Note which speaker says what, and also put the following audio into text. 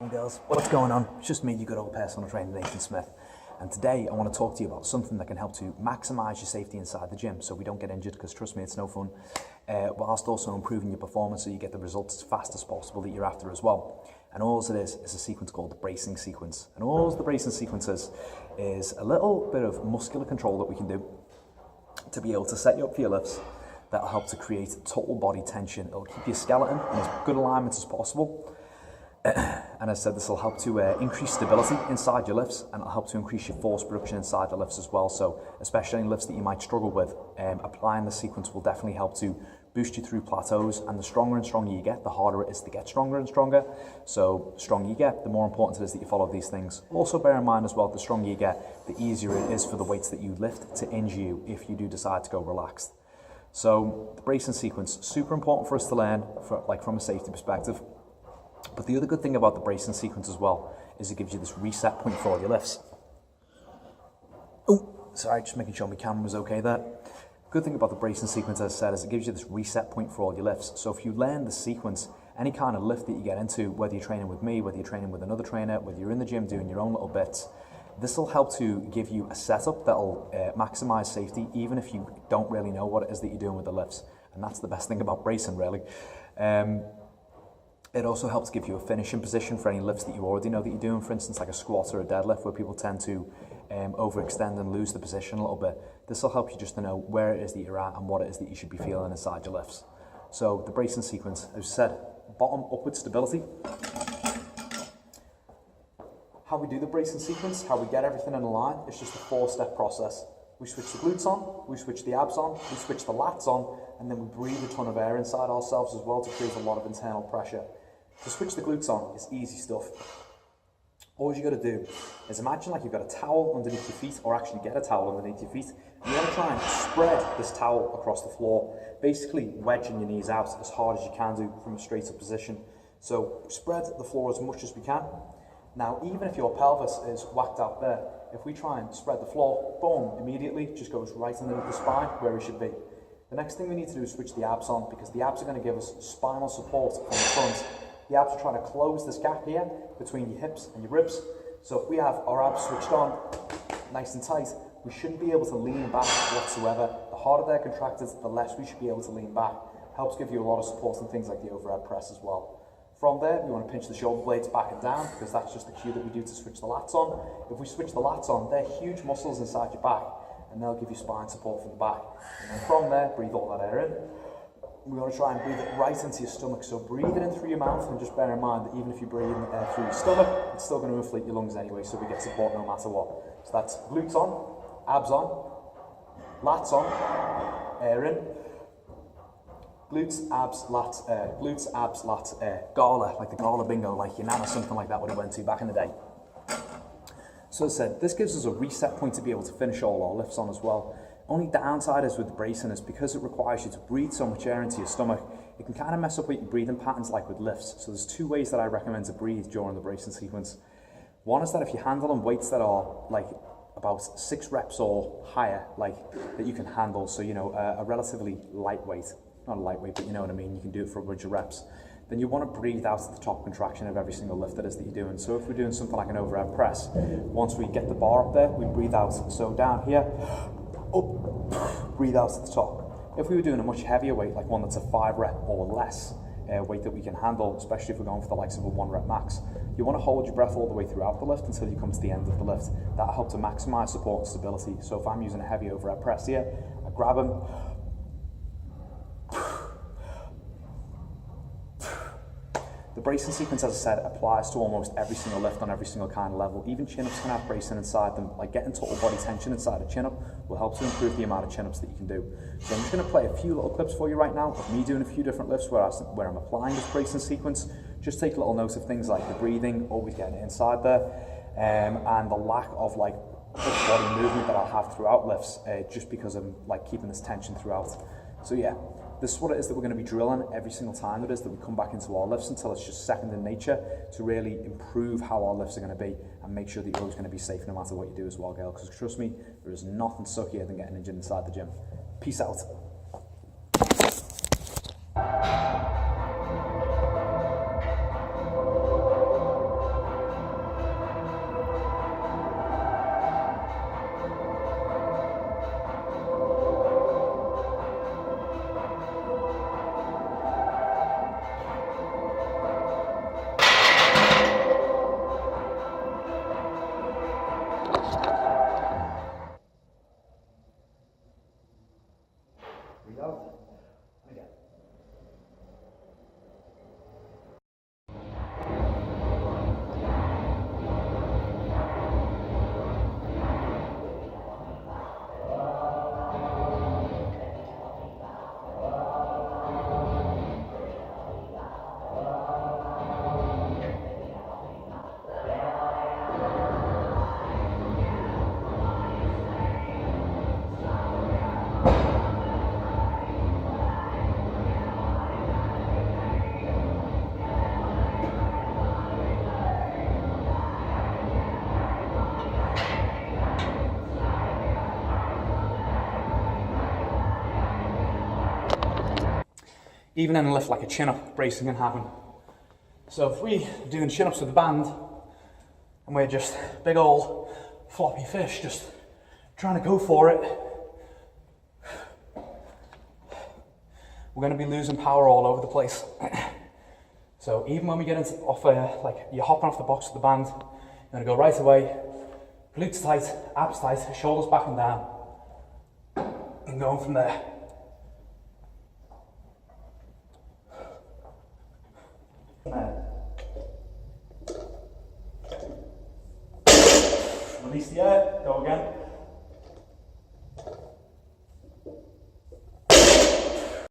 Speaker 1: Girls, what's going on? It's just me, your good old personal trainer, Nathan Smith. And today I want to talk to you about something that can help to maximise your safety inside the gym so we don't get injured, because trust me, it's no fun, whilst also improving your performance so you get the results as fast as possible that you're after as well. And all it is a sequence called the bracing sequence. And all the bracing sequence is a little bit of muscular control that we can do to be able to set you up for your lifts. That'll help to create total body tension. It'll keep your skeleton in as good alignment as possible. And as I said, this will help to increase stability inside your lifts, and it'll help to increase your force production inside the lifts as well. So especially in lifts that you might struggle with, applying the sequence will definitely help to boost you through plateaus. And the stronger and stronger you get, the harder it is to get stronger and stronger. So the stronger you get, the more important it is that you follow these things. Also bear in mind as well, the stronger you get, the easier it is for the weights that you lift to injure you if you do decide to go relaxed. So the bracing sequence, super important for us to learn from a safety perspective. But the other good thing about the bracing sequence as well is it gives you this reset point for all your lifts. Oh, sorry, just making sure my camera was okay there. Good thing about the bracing sequence, as I said, is it gives you this reset point for all your lifts. So if you learn the sequence, any kind of lift that you get into, whether you're training with me, whether you're training with another trainer, whether you're in the gym doing your own little bits, this will help to give you a setup that will maximise safety, even if you don't really know what it is that you're doing with the lifts. And that's the best thing about bracing, really. It also helps give you a finishing position for any lifts that you already know that you're doing, for instance, like a squat or a deadlift, where people tend to overextend and lose the position a little bit. This will help you just to know where it is that you're at and what it is that you should be feeling inside your lifts. So the bracing sequence, as I said, bottom upward stability. How we do the bracing sequence, how we get everything in a line, it's just a 4-step process. We switch the glutes on, we switch the abs on, we switch the lats on, and then we breathe a ton of air inside ourselves as well to create a lot of internal pressure. To switch the glutes on is easy stuff. All you got to do is imagine like you've got a towel underneath your feet, or actually get a towel underneath your feet. And you want to try and spread this towel across the floor, basically wedging your knees out as hard as you can do from a straight up position. So spread the floor as much as we can. Now, even if your pelvis is whacked out there, if we try and spread the floor, boom, immediately just goes right underneath the spine where it should be. The next thing we need to do is switch the abs on, because the abs are going to give us spinal support from the front. The abs are trying to close this gap here between your hips and your ribs. So if we have our abs switched on nice and tight, we shouldn't be able to lean back whatsoever. The harder they're contracted, the less we should be able to lean back. Helps give you a lot of support in things like the overhead press as well. From there, we want to pinch the shoulder blades back and down, because that's just the cue that we do to switch the lats on. If we switch the lats on, they're huge muscles inside your back, and they'll give you spine support from the back. And then from there, breathe all that air in. We want to try and breathe it right into your stomach. So breathe it in through your mouth, and just bear in mind that even if you breathe in air through your stomach, it's still going to inflate your lungs anyway, so we get support no matter what. So that's glutes on, abs on, lats on, air in, glutes, abs, lats, air. Gala, like the Gala bingo, like your nan or something like that would have went to back in the day. So as I said, this gives us a reset point to be able to finish all our lifts on as well. Only downside is with the bracing is because it requires you to breathe so much air into your stomach, it can kind of mess up with your breathing patterns like with lifts. So there's 2 ways that I recommend to breathe during the bracing sequence. One is that if you're handling weights that are like about 6 reps or higher, like that you can handle, so you know, a relatively lightweight, not a lightweight, but you know what I mean, you can do it for a bunch of reps, then you want to breathe out at the top contraction of every single lift that is that you're doing. So if we're doing something like an overhead press, once we get the bar up there, we breathe out. So down here, up, breathe out at the top. If we were doing a much heavier weight, like one that's a 5 rep or less weight that we can handle, especially if we're going for the likes of a 1 rep max, you want to hold your breath all the way throughout the lift until you come to the end of the lift. That'll help to maximize support and stability. So if I'm using a heavy overhead press here, I grab them, the bracing sequence, as I said, applies to almost every single lift on every single kind of level. Even chin-ups can have bracing inside them. Like getting total body tension inside a chin-up will help to improve the amount of chin-ups that you can do. So I'm just going to play a few little clips for you right now of me doing a few different lifts where I'm applying this bracing sequence. Just take a little note of things like the breathing, always getting it inside there, and the lack of like body movement that I'll have throughout lifts, just because I'm like keeping this tension throughout. So yeah. This is what it is that we're going to be drilling every single time it is that we come back into our lifts, until it's just second in nature to really improve how our lifts are going to be and make sure that you're always going to be safe no matter what you do as well, girl. Because trust me, there is nothing suckier than getting injured inside the gym. Peace out.
Speaker 2: Even in a lift like a chin-up, bracing can happen. So if we're doing chin-ups with the band, and we're just big old floppy fish, just trying to go for it, we're going to be losing power all over the place. So even when we get into like you're hopping off the box with the band, you're going to go right away, glutes tight, abs tight, shoulders back and down, and going from there. Release the air, go again.